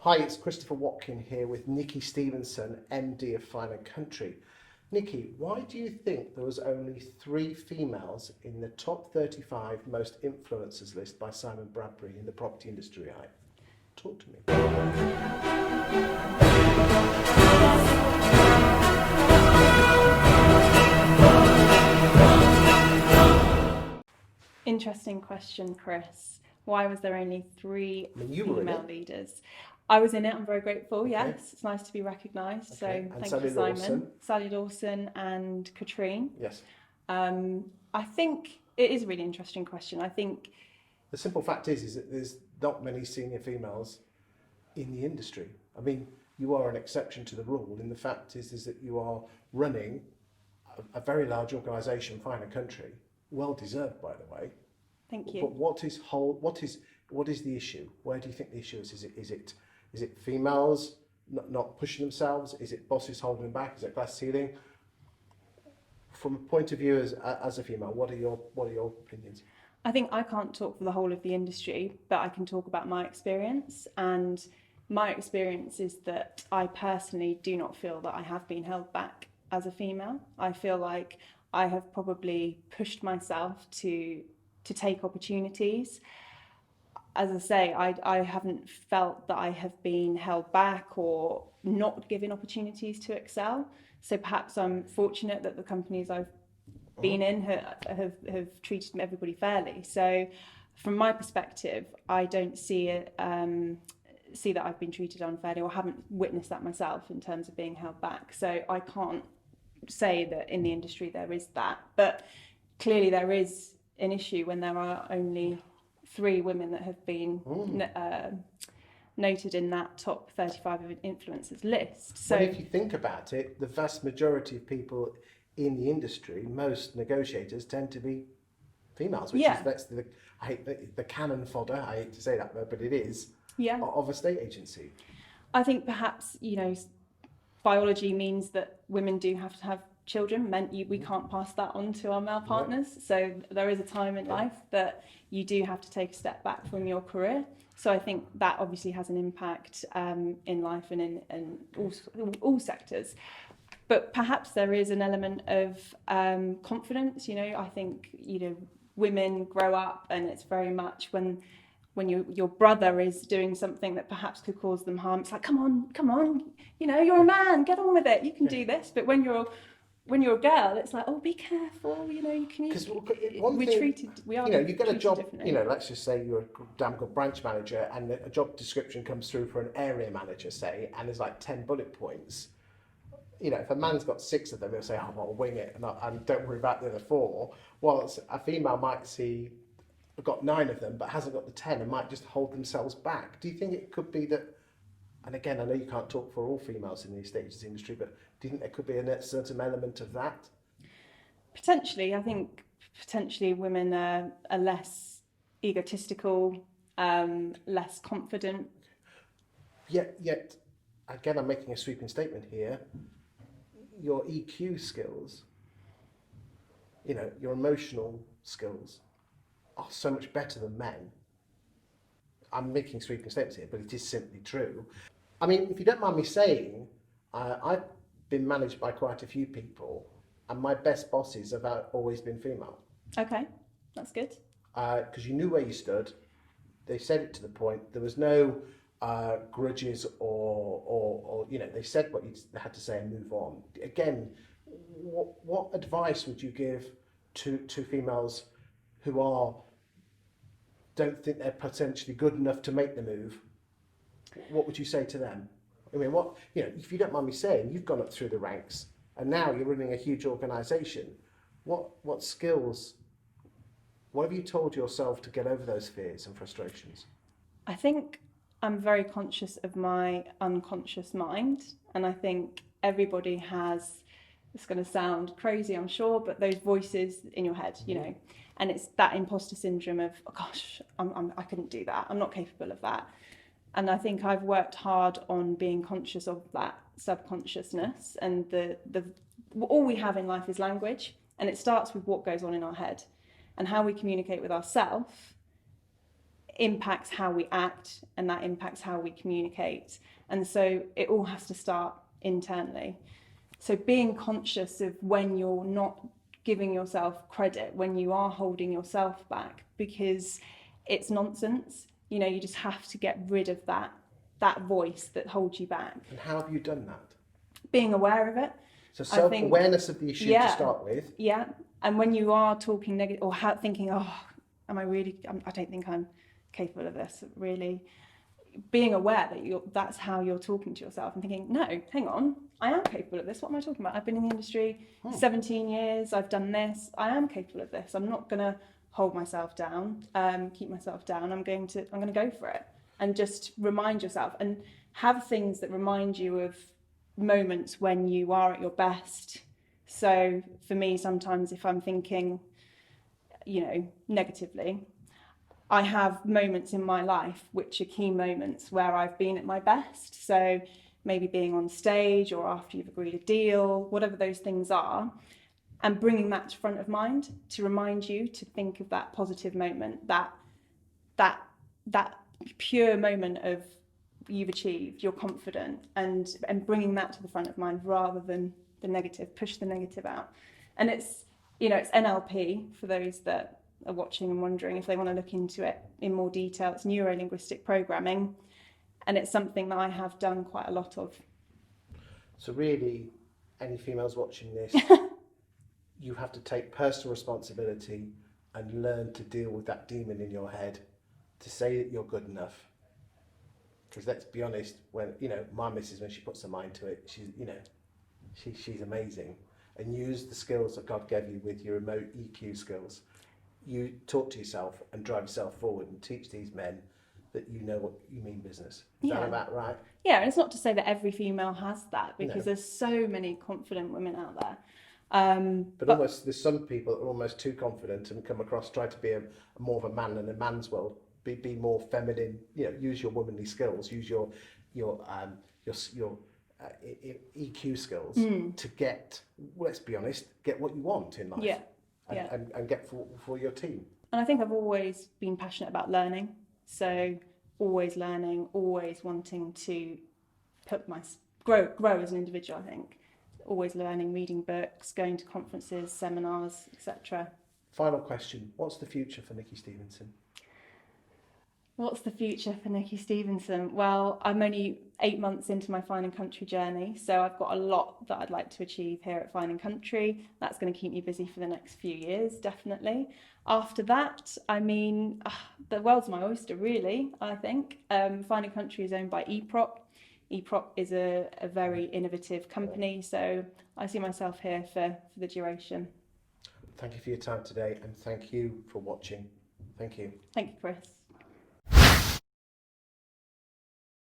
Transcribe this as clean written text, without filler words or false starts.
Hi, it's Christopher Watkin here with Nicky Stevenson, MD of Fine & Country. Nicky, why do you think there was only 3 females in the top 35 most influencers list by Simon Bradbury in the property industry? Talk to me. Interesting question, Chris. Why was there only 3 female leaders? I was in it. I'm very grateful. Okay. Yes, it's nice to be recognised. Okay. So thank you, Simon, Sally Dawson, and Katrine. Yes. I think it is a really interesting question. I think the simple fact is that there's not many senior females in the industry. I mean, you are an exception to the rule. And the fact is that you are running a very large organisation, Fine & Country, well deserved, by the way. Thank you. But what is the issue? Where do you think the issue is? Is it females not pushing themselves? Is it bosses holding them back? Is it glass ceiling? From a point of view as a female, what are your opinions? I think I can't talk for the whole of the industry, but I can talk about my experience. And my experience is that I personally do not feel that I have been held back as a female. I feel like I have probably pushed myself to take opportunities. As I say, I haven't felt that I have been held back or not given opportunities to excel. So perhaps I'm fortunate that the companies I've been in have treated everybody fairly. So from my perspective, I don't see that I've been treated unfairly or haven't witnessed that myself in terms of being held back. So I can't say that in the industry there is that, but clearly there is an issue when there are only 3 women that have been noted in that top 35 influencers list. So if you think about it, the vast majority of people in the industry, most negotiators tend to be females, which is I hate the cannon fodder. I hate to say that word, but it is of a state agency. I think perhaps biology means that women do have to have children. We can't pass that on to our male partners. So there is a time in life that you do have to take a step back from your career. So I think that obviously has an impact in life and in all sectors. But perhaps there is an element of confidence. I think women grow up, and it's very much when your brother is doing something that perhaps could cause them harm, it's like, come on, you're a man, get on with it, you can do this. But when you're a girl, it's like, oh, be careful, we get a job, let's just say you're a damn good branch manager and a job description comes through for an area manager, say, and there's like 10 bullet points. If a man's got 6 of them, he'll say, oh, I'll wing it and don't worry about the other 4. Well, a female might see, I've got 9 of them, but hasn't got the 10 and might just hold themselves back. Do you think it could be that, and again, I know you can't talk for all females in the estate agency industry, but do you think there could be a certain element of that? Potentially. I think potentially women are less egotistical, less confident. Yet, again, I'm making a sweeping statement here. Your EQ skills, your emotional skills are so much better than men. I'm making sweeping statements here, but it is simply true. I mean, if you don't mind me saying, I've been managed by quite a few people, and my best bosses have always been female. Okay, that's good. Because you knew where you stood. They said it to the point. There was no grudges or they said what you had to say and move on. Again, what advice would you give to if who don't think they're potentially good enough to make the move? What would you say to them? I mean, if you don't mind me saying, you've gone up through the ranks and now you're running a huge organisation. What skills, what have you told yourself to get over those fears and frustrations? I think I'm very conscious of my unconscious mind, and I think everybody has, it's going to sound crazy, I'm sure, but those voices in your head, and it's that imposter syndrome of, oh gosh, I couldn't do that, I'm not capable of that. And I think I've worked hard on being conscious of that subconsciousness, and all we have in life is language, and it starts with what goes on in our head and how we communicate with ourselves. impacts how we act, and that impacts how we communicate. And so it all has to start internally. So being conscious of when you're not giving yourself credit, when you are holding yourself back, because it's nonsense. You know, you just have to get rid of that voice that holds you back. And how have you done that? Being aware of it. So self-awareness of the issue to start with. Yeah. And when you are talking negative or thinking, oh, am I really, I don't think I'm capable of this, really. Being aware that that's how you're talking to yourself and thinking, no, hang on, I am capable of this. What am I talking about? I've been in the industry 17 years. I've done this. I am capable of this. I'm not going to hold myself down, keep myself down. I'm going to go for it, and just remind yourself and have things that remind you of moments when you are at your best. So for me, sometimes if I'm thinking, you know, negatively, I have moments in my life which are key moments where I've been at my best. So maybe being on stage or after you've agreed a deal, whatever those things are, and bringing that to front of mind to remind you to think of that positive moment, that pure moment of you've achieved, you're confident, and bringing that to the front of mind rather than the negative, push the negative out. And it's, you know, it's NLP for those that are watching and wondering if they want to look into it in more detail. It's neuro-linguistic programming, and it's something that I have done quite a lot of. So really, any females watching this, you have to take personal responsibility and learn to deal with that demon in your head to say that you're good enough. Because let's be honest, when, you know, my missus, when she puts her mind to it, she's, you know, she's amazing. And use the skills that God gave you with your remote EQ skills. You talk to yourself and drive yourself forward and teach these men that you know what you mean business. Is that about right? Yeah, and it's not to say that every female has that, because there's so many confident women out there. But almost, there's some people that are almost too confident and come across, try to be more of a man in a man's world. Be more feminine. You know, use your womanly skills. Use your EQ skills to get. Let's be honest. Get what you want in life. Yeah. And get for your team. And I think I've always been passionate about learning. So always learning, always wanting to grow as an individual. I think always learning, reading books, going to conferences, seminars, etc. Final question: what's the future for Nicky Stevenson? What's the future for Nicky Stevenson? Well, I'm only 8 months into my Fine & Country journey, so I've got a lot that I'd like to achieve here at Fine & Country. That's going to keep me busy for the next few years, definitely. After that, I mean, the world's my oyster, really, I think. Fine & Country is owned by eProp. eProp is a very innovative company, so I see myself here for the duration. Thank you for your time today, and thank you for watching. Thank you. Thank you, Chris.